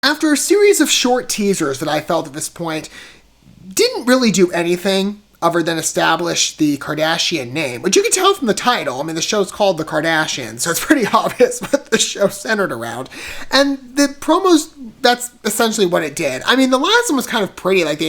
After a series of short teasers that I felt at this point didn't really do anything other than establish the Kardashian name, which you can tell from the title. I mean, the show's called The Kardashians, so it's pretty obvious what the show's centered around. And the promos, that's essentially what it did. I mean, the last one was kind of pretty, like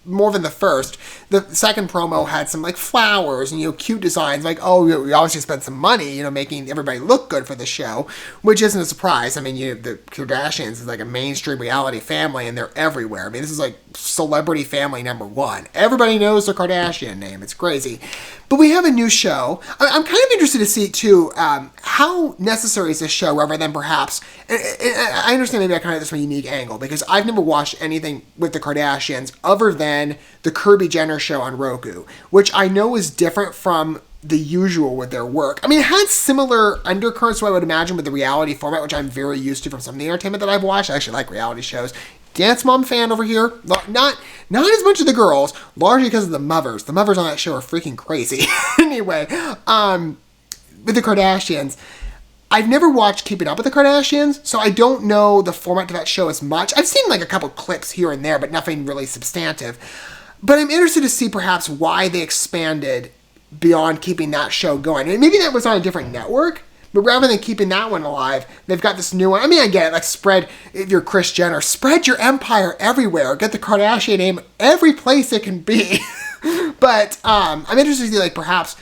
more than the first. The second promo had some like flowers and cute designs, like, oh, we obviously spent some money, making everybody look good for the show, which isn't a surprise. I mean, the Kardashians is like a mainstream reality family, and they're everywhere. I mean, this is like celebrity family number one. Everybody knows the Kardashian name. It's crazy. But we have a new show. I'm kind of interested to see, too, how necessary is this show rather than perhaps... I understand maybe I kind of have this from a unique angle, because I've never watched anything with the Kardashians other than the Kirby Jenner show on Roku, which I know is different from the usual with their work. I mean, it had similar undercurrents, so I would imagine, with the reality format, which I'm very used to from some of the entertainment that I've watched. I actually like reality shows. Dance Mom fan over here. Not as much of the girls, largely because of the mothers. The mothers on that show are freaking crazy. Anyway, with the Kardashians, I've never watched Keeping Up with the Kardashians, so I don't know the format to that show as much. I've seen like a couple clips here and there, but nothing really substantive. But I'm interested to see perhaps why they expanded beyond keeping that show going. And maybe that was on a different network. But rather than keeping that one alive, they've got this new one. I mean, I get it. Like, if you're Kris Jenner, spread your empire everywhere. Get the Kardashian name every place it can be. But I'm interested to see, like, perhaps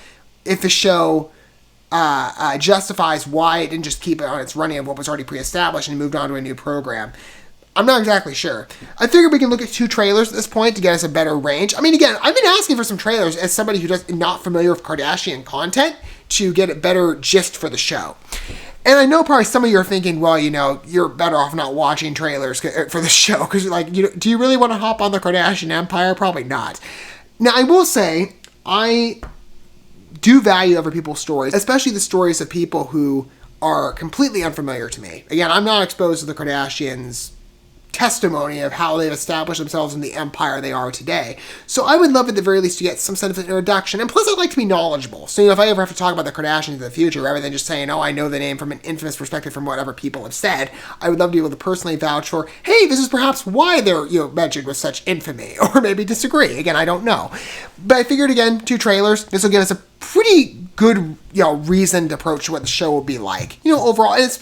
if the show justifies why it didn't just keep it on its running of what was already pre-established and moved on to a new program. I'm not exactly sure. I figured we can look at 2 trailers at this point to get us a better range. I mean, again, I've been asking for some trailers as somebody who is not familiar with Kardashian content to get a better gist for the show. And I know probably some of you are thinking, well, you're better off not watching trailers for the show because, like, do you really want to hop on the Kardashian empire? Probably not. Now, I will say, I do value other people's stories, especially the stories of people who are completely unfamiliar to me. Again, I'm not exposed to the Kardashians' testimony of how they've established themselves in the empire they are today. So I would love at the very least to get some sense of an introduction. And plus, I'd like to be knowledgeable. So, if I ever have to talk about the Kardashians in the future, rather than just saying, oh, I know the name from an infamous perspective from whatever people have said, I would love to be able to personally vouch for, hey, this is perhaps why they're, mentioned with such infamy. Or maybe disagree. Again, I don't know. But I figured, again, 2 trailers. This will give us a pretty good, reasoned approach to what the show will be like. Overall, and it's,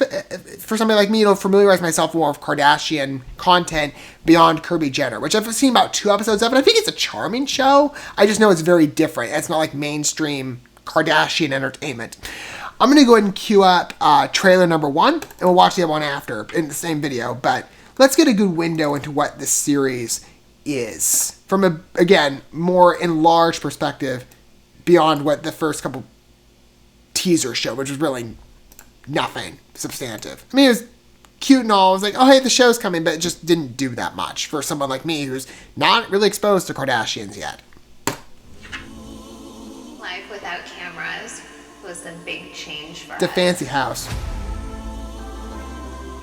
for somebody like me, familiarize myself more with Kardashian content beyond Kirby Jenner, which I've seen about 2 episodes of, and I think it's a charming show. I just know it's very different. It's not like mainstream Kardashian entertainment. I'm going to go ahead and queue up trailer number 1, and we'll watch the other one after in the same video, but let's get a good window into what this series is from a, again, more enlarged perspective beyond what the first couple teasers show, which was really nothing substantive. I mean, it was cute and all. I was like, oh, hey, the show's coming, but it just didn't do that much for someone like me who's not really exposed to Kardashians yet. Life without cameras was a big change for us. The fancy house.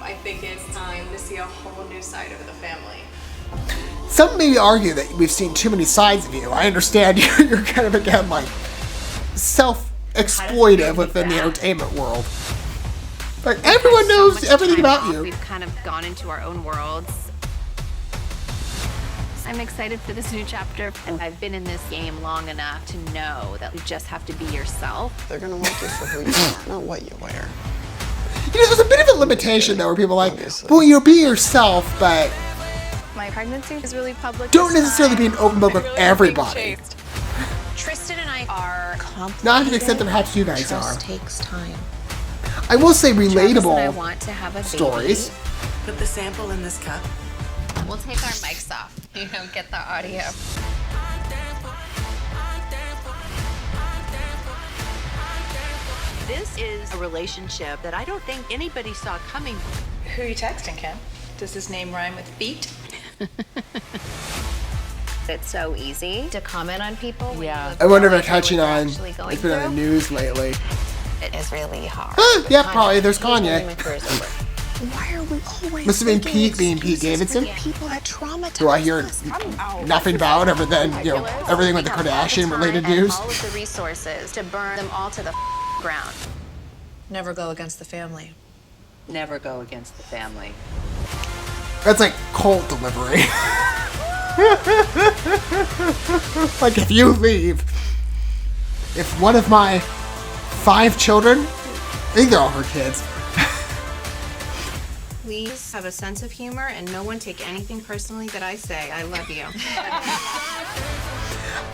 I think it's time to see a whole new side of the family. Some maybe argue that we've seen too many sides of you. I understand you're kind of, again, like, self-exploitive within the entertainment world. Like, everyone knows everything about you. We've kind of gone into our own worlds. I'm excited for this new chapter, and I've been in this game long enough to know that you just have to be yourself. They're gonna want you for who you are, not what you wear. There's a bit of a limitation, though, where people are like, well, be yourself, but My pregnancy is really public. don't necessarily be an open book with everybody. Tristan and I are Not to the extent that perhaps you guys are. Trust takes time. I will say Travis and I relatable want to have a baby. stories. Put the sample in this cup. We'll take our mics off, get the audio. This is a relationship that I don't think anybody saw coming. Who are you texting, Ken? Does his name rhyme with feet? It's so easy to comment on people. when Yeah. you I wonder if feel they're touching what on, they're actually going it's been on the through. news lately. It is really hard. Yeah, probably, there's Kanye. My career's over. Why are we always Must have been making Pete being Pete excuses for Davidson. the people that traumatize Who I hear us? nothing about other than, everything with the We have all Kardashian related time and news. all of the resources to burn them all to the ground. Never go against the family. never go against the family. That's like cult delivery. Like, if you leave, if one of my 5 children, I think they're all her kids. Please have a sense of humor and no one take anything personally that I say. I love you.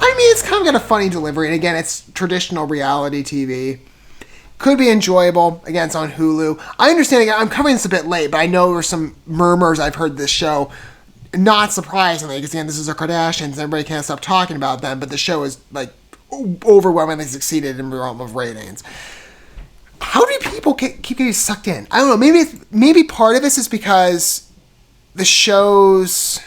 I mean, it's kind of got a funny delivery, and again, it's traditional reality TV. Could be enjoyable. Again, it's on Hulu. I understand, again, I'm covering this a bit late, but I know there's some murmurs I've heard this show. Not surprisingly, because again, this is the Kardashians, and everybody can't stop talking about them, but the show is, like, overwhelmingly succeeded in the realm of ratings. How do people keep getting sucked in? I don't know. Maybe part of this is because the shows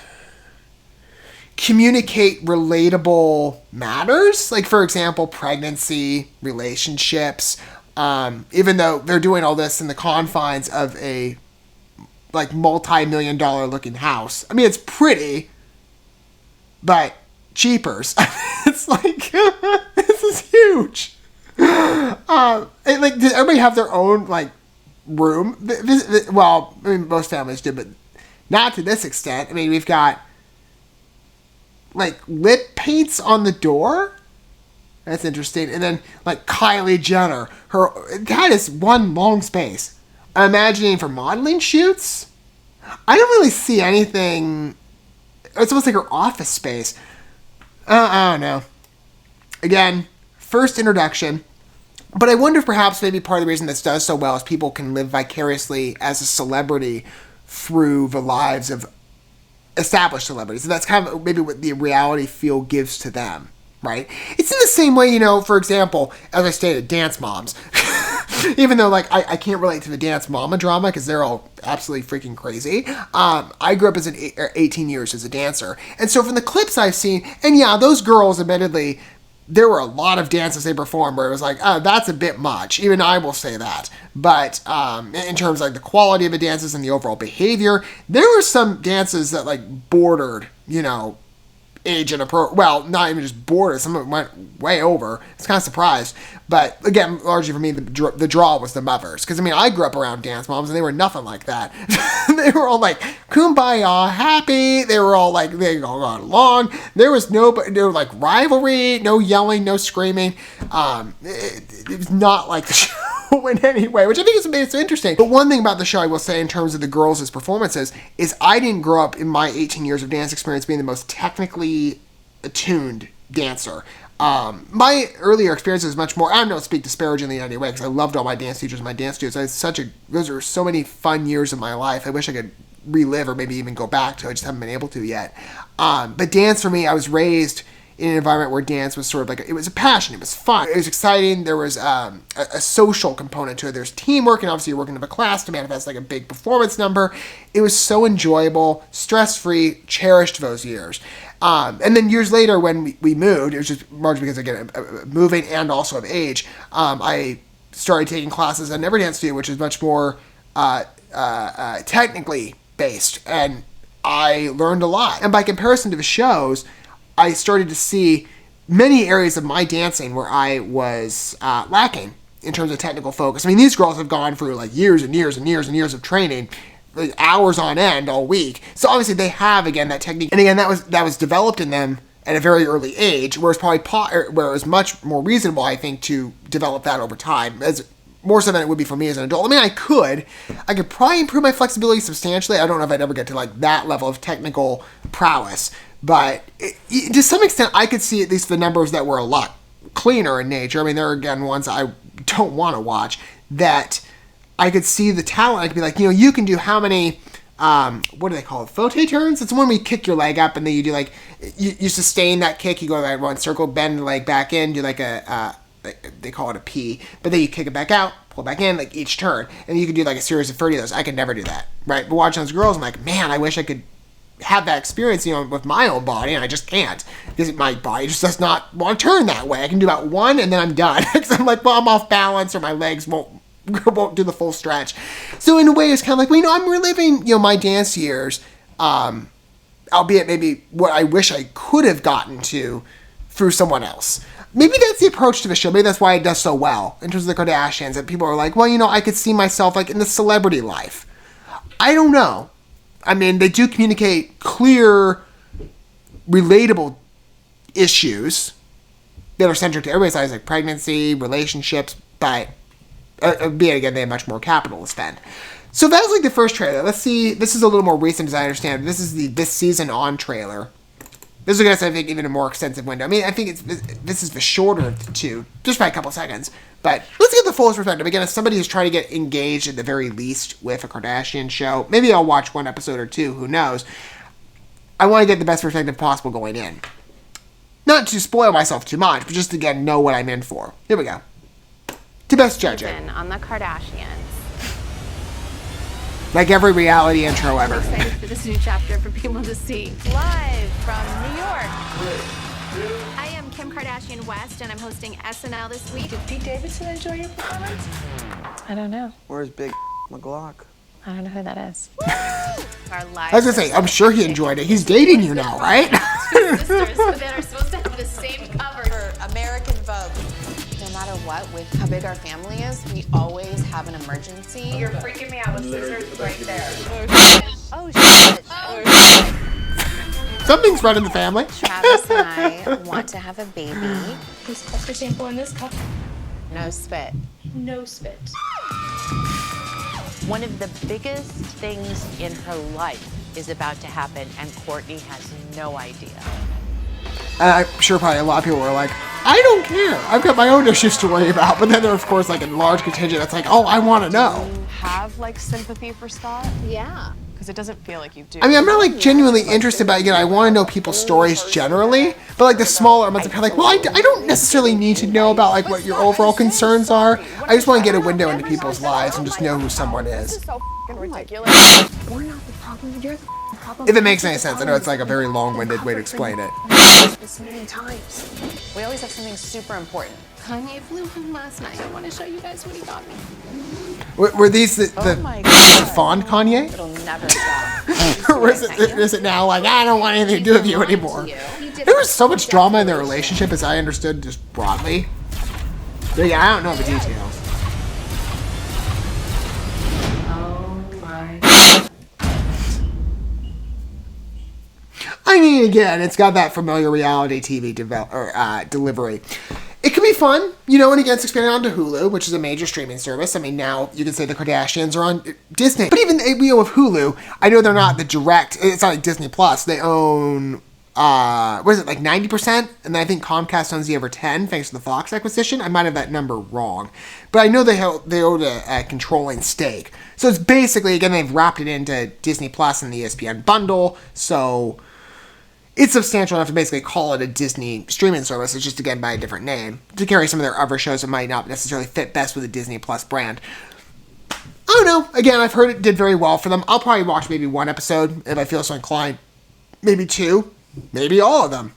communicate relatable matters. Like, for example, pregnancy, relationships. Even though they're doing all this in the confines of a, like, multi-million-dollar looking house. I mean, it's pretty, but cheapers. It's like, this is huge. Does everybody have their own, like, room? Well, I mean, most families do, but not to this extent. I mean, we've got, like, lip paints on the door. That's interesting. And then, like, Kylie Jenner, that is one long space. I'm imagining for modeling shoots, I don't really see anything. It's almost like her office space. I don't know. Again, first introduction. But I wonder if perhaps maybe part of the reason this does so well is people can live vicariously as a celebrity through the lives of established celebrities. So that's kind of maybe what the reality feel gives to them, right? It's in the same way, you know, for example, as I stated, dance moms. Even though, like, I can't relate to the dance mama drama because they're all absolutely freaking crazy. I grew up as 18 years as a dancer. And so from the clips I've seen, and yeah, those girls, admittedly, there were a lot of dances they performed where it was like, oh, that's a bit much. Even I will say that. But in terms of like the quality of the dances and the overall behavior, there were some dances that like bordered, you know, age inappropriate. Well, not even just bordered. Some of them went way over. I was kind of surprised. But again, largely for me, the draw was the mothers. Because I mean, I grew up around dance moms and they were nothing like that. They were all like kumbaya, happy. They were all like, they all got along. There was no like rivalry, no yelling, no screaming. It was not like the show in any way, which I think is interesting. But one thing about the show I will say in terms of the girls' performances is I didn't grow up in my 18 years of dance experience being the most technically attuned dancer. My earlier experience was much more, I don't speak disparagingly in any way because I loved all my dance teachers and my dance studios. Those are so many fun years of my life. I wish I could relive or maybe even go back to. I just haven't been able to yet. But dance for me, I was raised in an environment where dance was sort of like, it was a passion, it was fun, it was exciting, there was a social component to it, there's teamwork, and obviously you're working in a class to manifest like a big performance number. It was so enjoyable, stress-free, cherished those years. And then years later when we moved, it was just largely because, again, moving and also of age, I started taking classes at an Everydance studio, which is much more technically based, and I learned a lot. And by comparison to the shows, I started to see many areas of my dancing where I was lacking in terms of technical focus. I mean, these girls have gone through like years and years and years and years of training, like hours on end all week. So obviously they have, again, that technique. And again, that was developed in them at a very early age, where it was much more reasonable, I think, to develop that over time, as more so than it would be for me as an adult. I mean, I could probably improve my flexibility substantially. I don't know if I'd ever get to like that level of technical prowess. But to some extent, I could see at least the numbers that were a lot cleaner in nature. I mean, there are, again, ones I don't want to watch, that I could see the talent. I could be like, you know, you can do how many, what do they call it, faute turns? It's when we kick your leg up and then you do like, you sustain that kick, you go like one circle, bend the leg back in, do like they call it a P, but then you kick it back out, pull it back in, like each turn. And you can do like a series of 30 of those. I could never do that, right? But watching those girls, I'm like, man, I wish I could have that experience, you know, with my own body, and I just can't, because my body just does not want to turn that way. I can do about one, and then I'm done, because I'm like, well, I'm off balance, or my legs won't do the full stretch. So in a way, it's kind of like, well, you know, I'm reliving, you know, my dance years, albeit maybe what I wish I could have gotten to through someone else. maybe that's the approach to the show. Maybe that's why it does so well in terms of the Kardashians. That people are like, well, I could see myself like in the celebrity life. I don't know. I mean, they do communicate clear, relatable issues that are centric to everybody's lives, like pregnancy, relationships, but being again, they have much more capital to spend. So that was like the first trailer. Let's see. This is a little more recent, as I understand. This is the This Season On trailer. This is, I guess, I think, even a more extensive window. I mean, I think this is the shorter of the two, just by a couple seconds. But let's get the fullest perspective. Again, as somebody who's trying to get engaged at the very least with a Kardashian show, maybe I'll watch one episode or two, who knows. I want to get the best perspective possible going in. Not to spoil myself too much, but just, again, know what I'm in for. Here we go. To best judge it. On the Kardashians. Like every reality intro ever. I'm excited for this new chapter for people to see. Live from New York. I am Kim Kardashian West, and I'm hosting SNL this week. Did Pete Davidson enjoy your performance? I don't know. Where's Big McGlock? I don't know who that is. Our live. I was going to say, I'm sure he enjoyed it. He's dating you now, right? Two sisters that are supposed to have the same cover. For American Vogue. No matter what, with how big our family is, we always have an emergency. You're freaking me out with scissors right there. Oh, shit. Something's running the family. Travis and I want to have a baby. Please test your sample in this cup. No spit. No spit. One of the biggest things in her life is about to happen, and Courtney has no idea. I'm sure probably a lot of people were like, I don't care. I've got my own issues to worry about. But then there, of course, like a large contingent that's like, oh, I want to know. Have like sympathy for Scott? Yeah. Because it doesn't feel like you do. I mean, I'm not like genuinely interested, but again, I want to know people's stories generally. But like the smaller ones, I'm kind of like, well, I don't necessarily need to know about like what your overall concerns are. I just want to get a window into people's lives and just know who someone is. So ridiculous. We're not the problem. You're the problem. If it makes any sense. I know it's like a very long-winded way to explain it. So many times. We always have something super important. Kanye flew home last night. I want to show you guys what he got me. Were these the fond Kanye? It'll never stop. Or is it now like, I don't want anything to do with you anymore? There was so much drama in their relationship, as I understood, just broadly. But yeah, I don't know the details. I mean, again, it's got that familiar reality TV delivery. It can be fun, and again, it's expanded onto Hulu, which is a major streaming service. I mean, now you can say the Kardashians are on Disney. But even with Hulu, I know they're not the direct, it's not like Disney Plus. They own, what is it, like 90%? And then I think Comcast owns the other 10, thanks to the Fox acquisition. I might have that number wrong. But I know they own a controlling stake. So it's basically, again, they've wrapped it into Disney Plus and the ESPN bundle, so it's substantial enough to basically call it a Disney streaming service. It's just, again, by a different name, to carry some of their other shows that might not necessarily fit best with the Disney Plus brand. I don't know. Again, I've heard it did very well for them. I'll probably watch maybe one episode if I feel so inclined. Maybe two. Maybe all of them.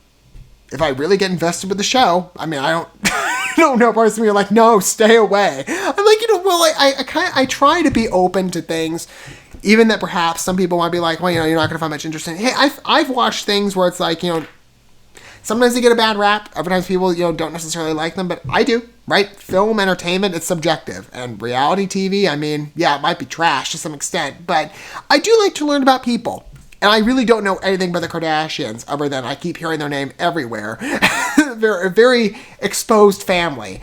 If I really get invested with the show. I mean, I don't I don't know parts of me are like, no, stay away. I'm like, I try to be open to things. Even that perhaps some people might be like, well, you're not going to find much interest in it. Hey, I've watched things where it's like, sometimes they get a bad rap. Other times people, don't necessarily like them, but I do, right? Film, entertainment, it's subjective. And reality TV, I mean, yeah, it might be trash to some extent, but I do like to learn about people. And I really don't know anything about the Kardashians other than I keep hearing their name everywhere. They're a very exposed family,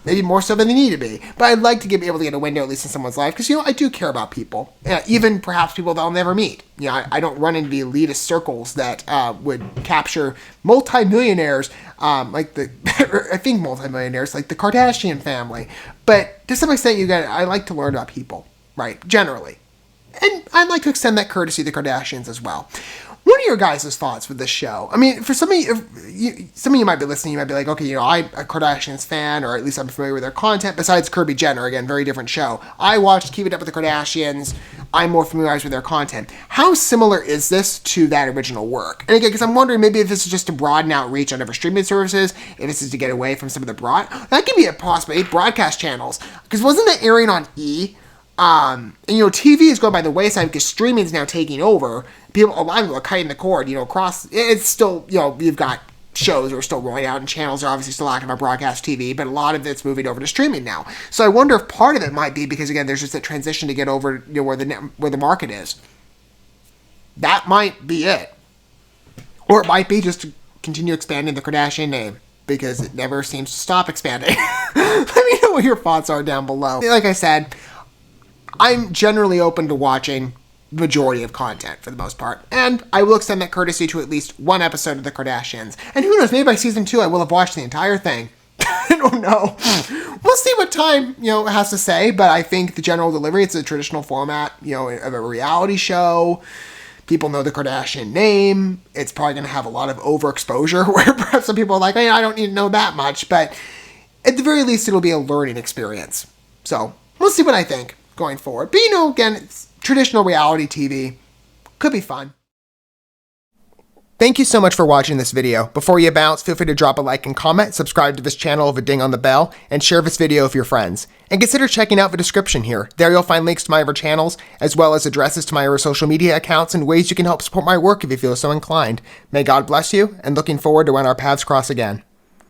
maybe more so than they need to be. But I'd like to be able to get a window at least in someone's life because, I do care about people, even perhaps people that I'll never meet. I don't run into the elitist circles that would capture multimillionaires, I think multimillionaires, like the Kardashian family. But to some extent, I like to learn about people, right, generally. And I'd like to extend that courtesy to the Kardashians as well. What are your guys' thoughts with this show? I mean, for some of you might be listening, you might be like, okay, I'm a Kardashians fan, or at least I'm familiar with their content, besides Kirby Jenner, again, very different show. I watched Keep It Up with the Kardashians. I'm more familiarized with their content. How similar is this to that original work? And again, because I'm wondering maybe if this is just to broaden out reach on other streaming services, if this is to get away from some of the that could be a possibility, broadcast channels. Because wasn't that airing on E! And TV is going by the wayside because streaming is now taking over. A lot of people are cutting the cord, across. It's still, you've got shows are still rolling out and channels are obviously still active on broadcast TV, but a lot of it's moving over to streaming now. So I wonder if part of it might be because, again, there's just that transition to get over where the market is. That might be it. Or it might be just to continue expanding the Kardashian name, because it never seems to stop expanding. Let me know what your thoughts are down below. Like I said, I'm generally open to watching the majority of content for the most part, and I will extend that courtesy to at least one episode of the Kardashians. And who knows, maybe by season 2 I will have watched the entire thing. I don't know. We'll see what time, has to say, but I think the general delivery, it's a traditional format, of a reality show. People know the Kardashian name. It's probably going to have a lot of overexposure, where perhaps some people are like, hey, I don't need to know that much, but at the very least, it'll be a learning experience. So, we'll see what I think going forward. But, again, it's traditional reality TV. Could be fun. Thank you so much for watching this video. Before you bounce, feel free to drop a like and comment, subscribe to this channel with a ding on the bell, and share this video with your friends. And consider checking out the description here. There you'll find links to my other channels, as well as addresses to my other social media accounts and ways you can help support my work if you feel so inclined. May God bless you, and looking forward to when our paths cross again.